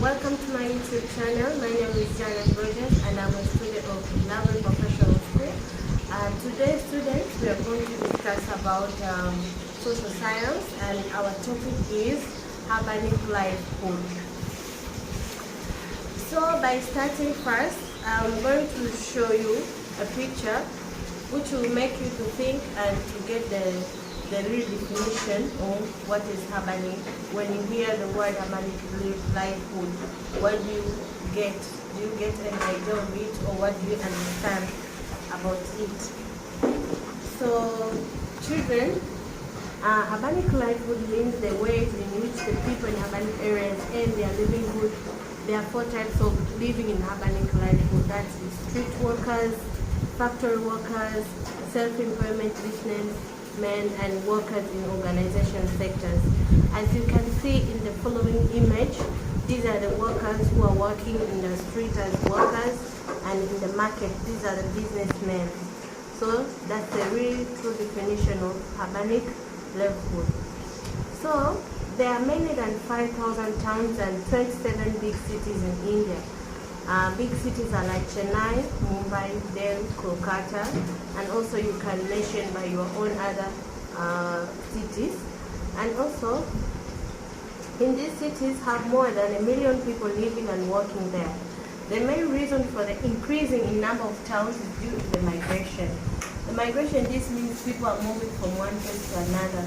welcome to my YouTube channel. My name is Janet Rogers and I'm a student of Livelihood Professional School. Today, students, we are going to discuss about social science, and our topic is urbanic livelihood. So, by starting first, I'm going to show you a picture which will make you to think and to get the real definition of what is urbanic. When you hear the word urbanic livelihood, what do you get? Do you get an idea of it, or what do you understand about it? So, children, urbanic livelihood means the ways in which the people in urbanic areas earn their livelihood. There are 4 types of living in urbanic livelihood. That is street workers, factory workers, self-employment businessmen, and workers in organization sectors. As you can see in the following image, these are the workers who are working in the street as workers, and in the market, these are the businessmen. So that's the real true definition of urbanic livelihood. So there are many than 5,000 towns and 27 big cities in India. Big cities are like Chennai, Mumbai, Delhi, Kolkata, and also you can mention by your own other cities. And also, in these cities have more than 1 million people living and working there. The main reason for the increasing in number of towns is due to the migration. The migration, this means people are moving from one place to another.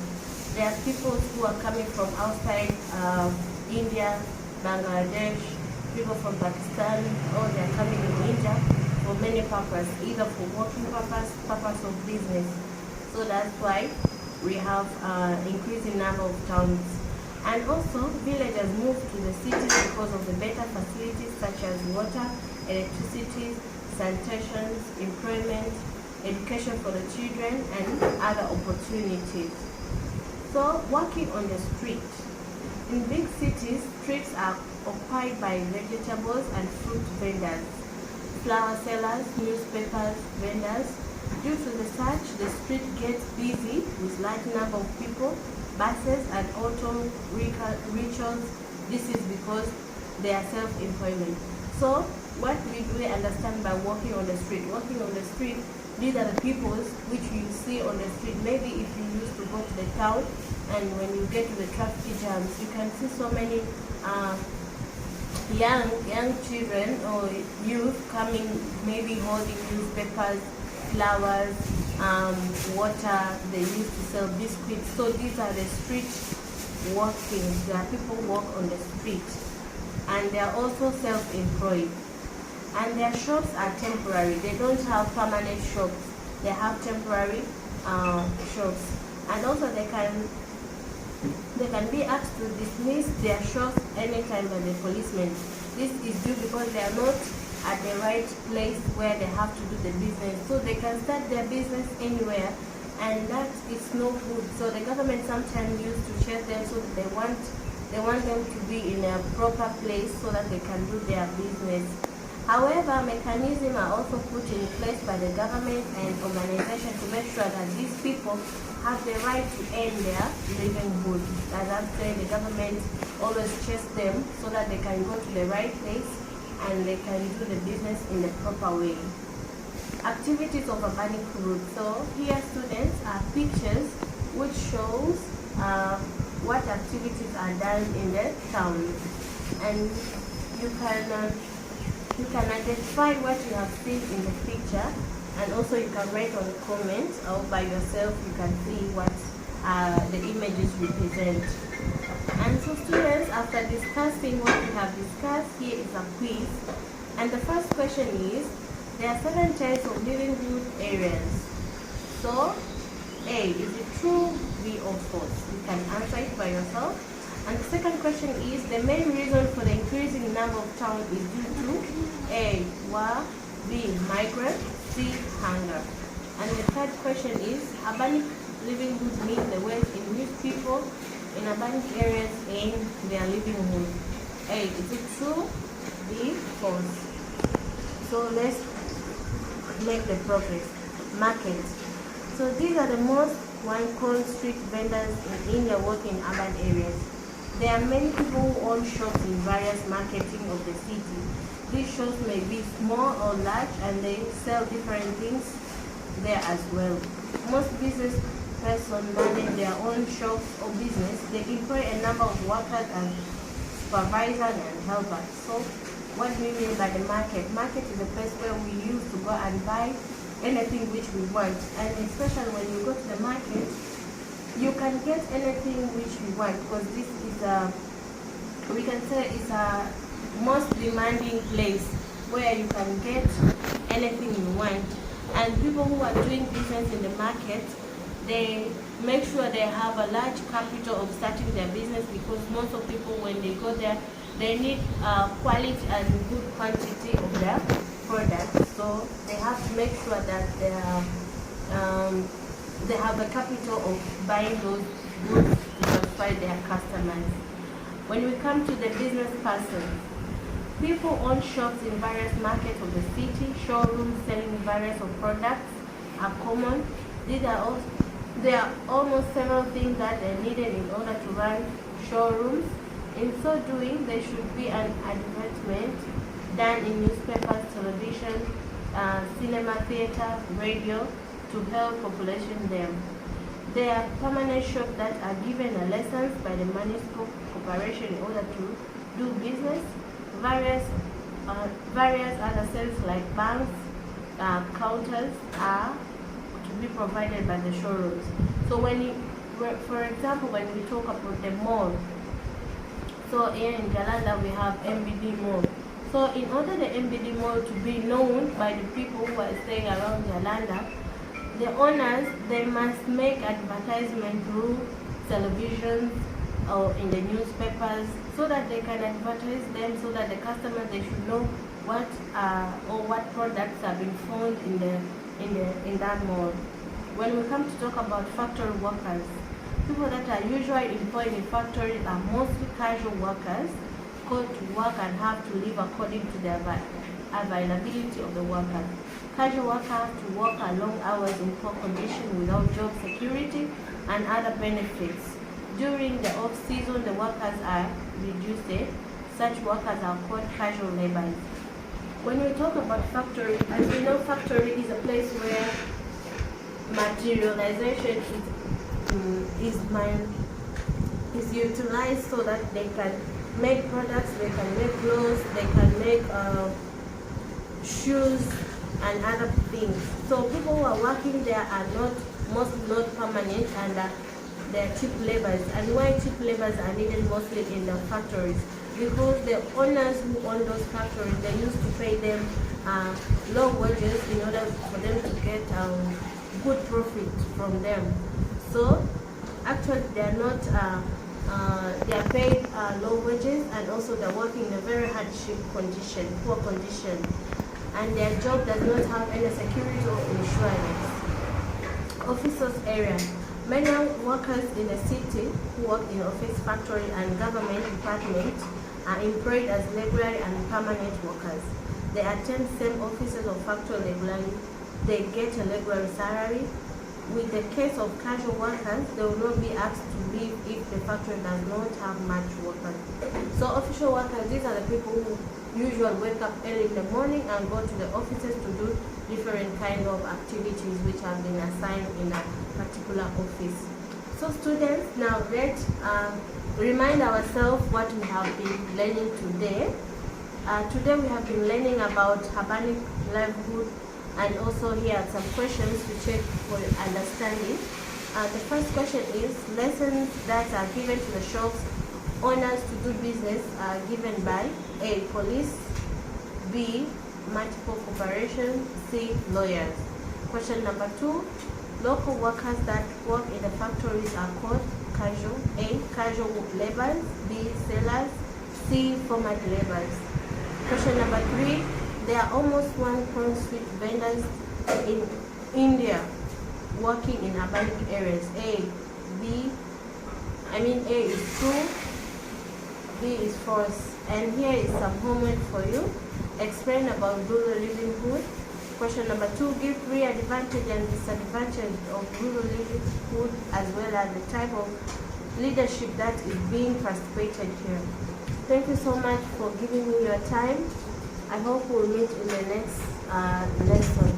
There are people who are coming from outside India, Bangladesh, people from Pakistan, or they are coming in India for many purposes, either for working purpose of business. So that's why we have increasing number of towns. And also, villagers move to the cities because of the better facilities such as water, electricity, sanitation, employment, education for the children, and other opportunities. So, working on the street. In big cities, streets are occupied by vegetables and fruit vendors, flower sellers, newspapers vendors. Due to the such, the street gets busy with large number of people, buses, and auto rickshaws. This is because they are self-employment. So, what we understand by walking on the street? Walking on the street, these are the people which you see on the street. Maybe if you used to go to the town, and when you get to the traffic jams, you can see so many young children or youth coming, maybe holding newspapers, flowers, water. They used to sell biscuits. So these are the street walking. There are people walk on the street, and they are also self-employed. And their shops are temporary. They don't have permanent shops. They have temporary shops. And also they can be asked to dismiss their shops anytime by the policemen. This is due because they are not at the right place where they have to do the business. So they can start their business anywhere, and that is no good. So the government sometimes used to chase them, so that they want them to be in a proper place so that they can do their business. However, mechanisms are also put in place by the government and organizations to make sure that these people have the right to earn their livelihood. As I'm saying, the government always chase them so that they can go to the right place and they can do the business in the proper way. Activities of urbanic route. So here, students, are pictures which shows what activities are done in the town, and you can identify what you have seen in the picture, and also you can write on the comments, or by yourself you can see what the images represent. And so students, after discussing what we have discussed, here is a quiz. And the first question is, there are 7 types of livelihood areas. So, A, is it true, B, or false? You can answer it by yourself. And the second question is, the main reason for the increasing number of towns is due to A, war, B, migrant, C, hunger. And the third question is, urbanic livelihood means the ways in which people in urbanic areas earn their livelihood. A, is it true? B, false? So let's make the progress. Market. So these are the most one called street vendors in India working in urban areas. There are many people who own shops in various marketing of the city. These shops may be small or large, and they sell different things there as well. Most business persons manage their own shops or business. They employ a number of workers and supervisors and helpers. So what do we mean by the market? Market is a place where we use to go and buy anything which we want, and especially when you go to the market, you can get anything which you want, because this is we can say it's a most demanding place where you can get anything you want. And people who are doing business in the market, they make sure they have a large capital of starting their business, because most of people, when they go there, they need quality and good quantity of their products. So they have to make sure that they have a capital of buying those goods to satisfy their customers. When we come to the business person, people own shops in various markets of the city. Showrooms selling various of products are common. There are almost several things that are needed in order to run showrooms. In so doing, there should be an advertisement done in newspapers, television, cinema, theater, radio to help population them. There are permanent shops that are given a license by the municipal corporation in order to do business. Various other sales like banks, counters are to be provided by the showrooms. So for example, when we talk about the mall, so here in Galanda we have MBD Mall. So in order the MBD Mall to be known by the people who are staying around Galanda, the owners, they must make advertisement through television or in the newspapers, so that they can advertise them, so that the customers, they should know what products have been found in that mall. When we come to talk about factory workers, people that are usually employed in factories are mostly casual workers, called to work and have to live according to the availability of the workers. Casual workers have to work a long hours in poor condition without job security and other benefits. During the off-season, the workers are reduced. Such workers are called casual laborers. When we talk about factory, as we know, factory is a place where materialization is utilized so that they can make products, they can make clothes, they can make shoes and other things. So people who are working there are mostly not permanent, and they're cheap laborers. And why cheap laborers are needed mostly in the factories? Because the owners who own those factories, they used to pay them low wages in order for them to get good profit from them. So actually they are not they are paid low wages, and also they're working in a very hardship condition, poor condition, and their job does not have any security or insurance. Officers area. Many workers in the city who work in office, factory, and government departments are employed as regular and permanent workers. They attend same offices or factory regularly. They get a regular salary. With the case of casual workers, they will not be asked to leave if the factory does not have much workers. So official workers, these are the people who usually wake up early in the morning and go to the offices to do different kind of activities which have been assigned in a particular office. So students, now let's remind ourselves what we have been learning today. Today we have been learning about urbanic livelihood, and also here are some questions to check for understanding. The first question is, lessons that are given to the shops owners to do business are given by A. Police, B. Multiple corporations, C. Lawyers. Question number 2, local workers that work in the factories are called casual. A. Casual laborers, B. Sellers, C. formal laborers. Question number 3, there are almost 1 street vendors in India working in urban areas. A is true, B is false. And here is some homework for you. Explain about rural livelihood. Question number 2, give 3 advantages and disadvantages of rural livelihood, as well as the type of leadership that is being participated here. Thank you so much for giving me your time. I hope we'll meet in the next lesson.